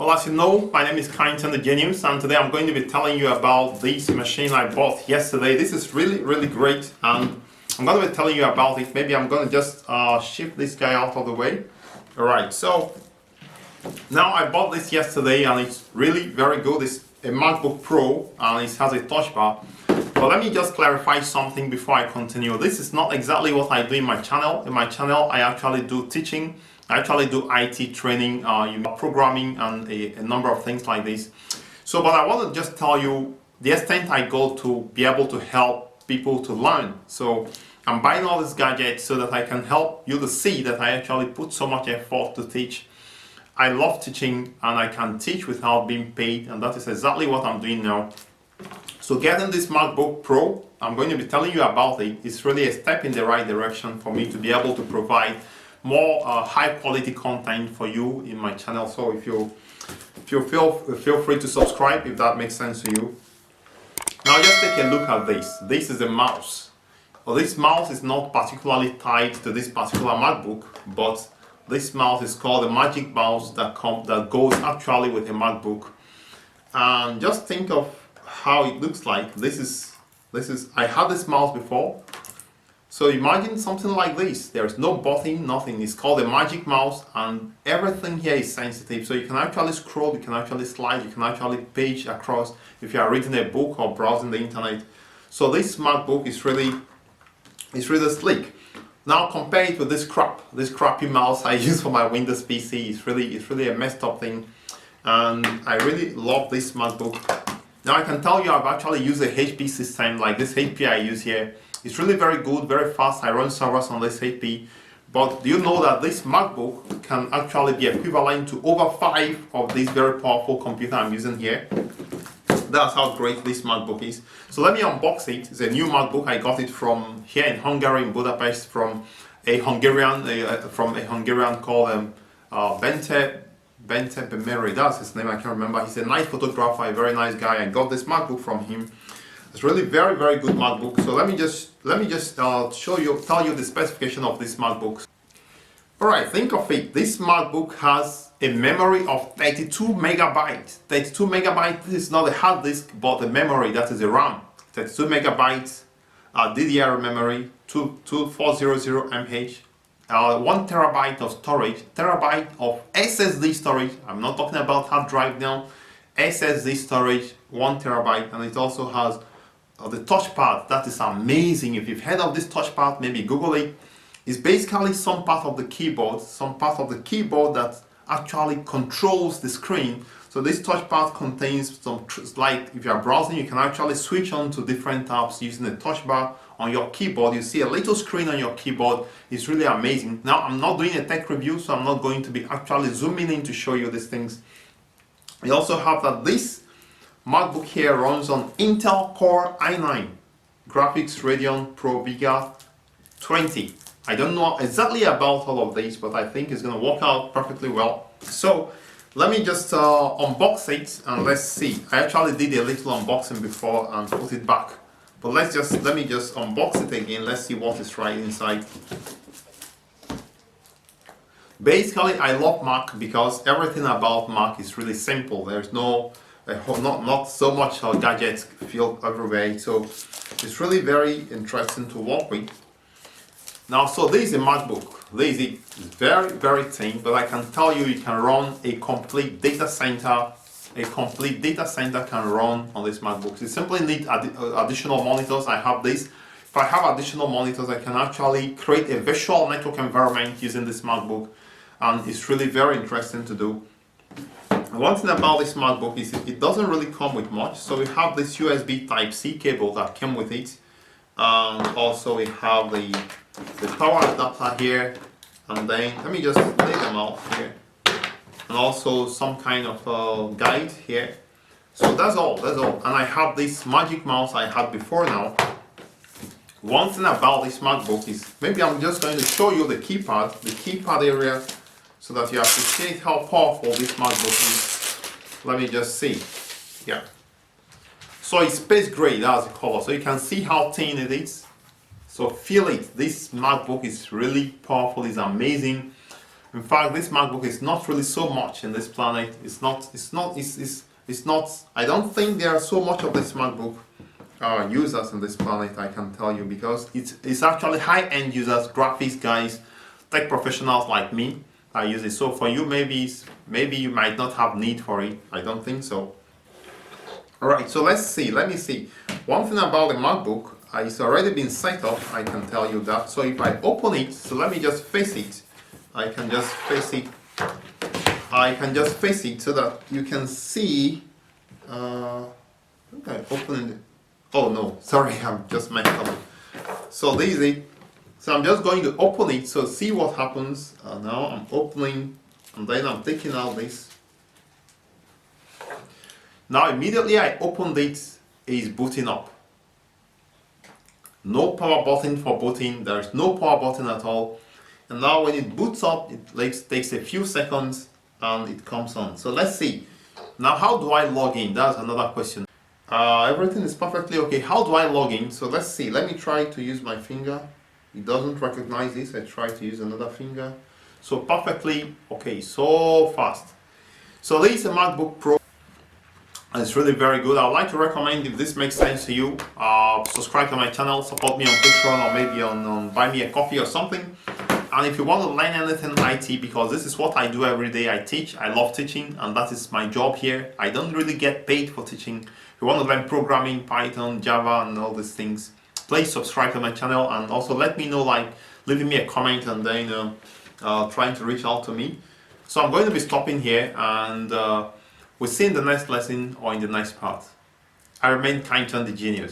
Well, as you know, my name is Kindton the Genius, and today I'm going to be telling you about this machine I bought yesterday. This is really great, and I'm going to be telling you about it. Maybe I'm going to just shift this guy out of the way. Alright, so now I bought this yesterday and it's really very good. It's a MacBook Pro and it has a touch bar. But let me just clarify something before I continue. This is not exactly what I do in my channel. In my channel, I actually do teaching. I actually do IT training, programming and a number of things like this. So, but I want to just tell you the extent I go to be able to help people to learn. So I'm buying all these gadgets so that I can help you to see that I actually put so much effort to teach. I love teaching and I can teach without being paid, and that is exactly what I'm doing now. So getting this MacBook Pro, I'm going to be telling you about it. It's really a step in the right direction for me to be able to provide more high quality content for you in my channel. So if you feel free to subscribe if that makes sense to you. Now just take a look at this. This is a mouse. Well, this mouse is not particularly tied to this particular MacBook, but this mouse is called the Magic Mouse that goes actually with a MacBook. And just think of how it looks like. This is I had this mouse before. So imagine something like this. There's no button, nothing. It's called a Magic Mouse and everything here is sensitive. So you can actually scroll, you can actually slide, you can actually page across if you are reading a book or browsing the internet. So this MacBook is really sleek. Now compare it with this crappy mouse I use for my Windows PC. It's really a messed up thing. And I really love this MacBook. Now I can tell you I've actually used a HP system like this HP I use here. It's really very good, very fast. I run servers on this HP. But do you know that this MacBook can actually be equivalent to over 5 of this very powerful computer I'm using here? That's how great this MacBook is. So let me unbox it. It's a new MacBook. I got it from here in Hungary, in Budapest, from a Hungarian called Bente Bemeri. That's his name. I can't remember. He's a nice photographer, a very nice guy. I got this MacBook from him. It's really very good MacBook. So let me just tell you the specification of this MacBook. Alright, think of it. This MacBook has a memory of 32 megabytes. 32 megabytes. This is not a hard disk, but the memory, that is a RAM. 32 megabytes DDR memory, 2400 mAh, 1 terabyte of storage, terabyte of SSD storage. I'm not talking about hard drive now. SSD storage, 1 terabyte, and it also has the touchpad. That is amazing. If you've heard of this touchpad, maybe Google it. It's basically some part of the keyboard, that actually controls the screen. So this touchpad contains some, like if you are browsing, you can actually switch on to different tabs using the touch bar on your keyboard. You see a little screen on your keyboard. It's really amazing. Now I'm not doing a tech review, so I'm not going to be actually zooming in to show you these things. We also have that this MacBook here runs on Intel Core i9 graphics Radeon Pro Vega 20. I don't know exactly about all of these, but I think it's going to work out perfectly well. So let me just unbox it and let's see. I actually did a little unboxing before and put it back, but let me just unbox it again. Let's see what is right inside. Basically, I love Mac because everything about Mac is really simple. There's not so much gadgets filled everywhere. So it's really very interesting to work with. Now, so this is a MacBook. This is very thin, but I can tell you, you can run a complete data center. A complete data center can run on this MacBook. You simply need additional monitors. I have this. If I have additional monitors, I can actually create a virtual network environment using this MacBook, and it's really very interesting to do. One thing about this MacBook is it doesn't really come with much. So we have this USB Type-C cable that came with it. Also we have the power adapter here, and then let me just lay them out here, and also some kind of guide here. So that's all, and I have this Magic Mouse I had before now. One thing about this MacBook is, maybe I'm just going to show you the keypad area, so that you appreciate how powerful this MacBook is. Let me just see. Yeah. So it's space gray, that's the color. So you can see how thin it is. So feel it. This MacBook is really powerful, it's amazing. In fact, this MacBook is not really so much in this planet. It's not, I don't think there are so much of this MacBook users in this planet, I can tell you, because it's actually high-end users, graphics guys, tech professionals like me that use it. So for you, maybe you might not have need for it. I don't think so. Alright, so let's see, let me see. One thing about the MacBook, it's already been set up, I can tell you that. So if I open it, so let me just face it. I can just face it so that you can see. Okay, opening it. Oh no, sorry, I'm just messed up. So this is it. So I'm just going to open it, so see what happens. Now I'm opening, and then I'm taking out this. Now immediately I opened it, it's booting up. No power button for booting, there's no power button at all. And now when it boots up, it takes a few seconds and it comes on. So let's see. Now how do I log in? That's another question. Everything is perfectly okay. How do I log in? So let's see. Let me try to use my finger. It doesn't recognize this. I try to use another finger. So perfectly okay. So fast. So this is a MacBook Pro. And it's really very good. I would like to recommend, if this makes sense to you, subscribe to my channel, support me on Patreon, or maybe on buy me a coffee or something. And if you want to learn anything IT, because this is what I do every day, I teach, I love teaching, and that is my job here. I don't really get paid for teaching. If you want to learn programming, Python, Java, and all these things, please subscribe to my channel, and also let me know, like leaving me a comment and then trying to reach out to me. So I'm going to be stopping here, and we'll see in the next lesson or in the next part. I remain Kindton the Genius.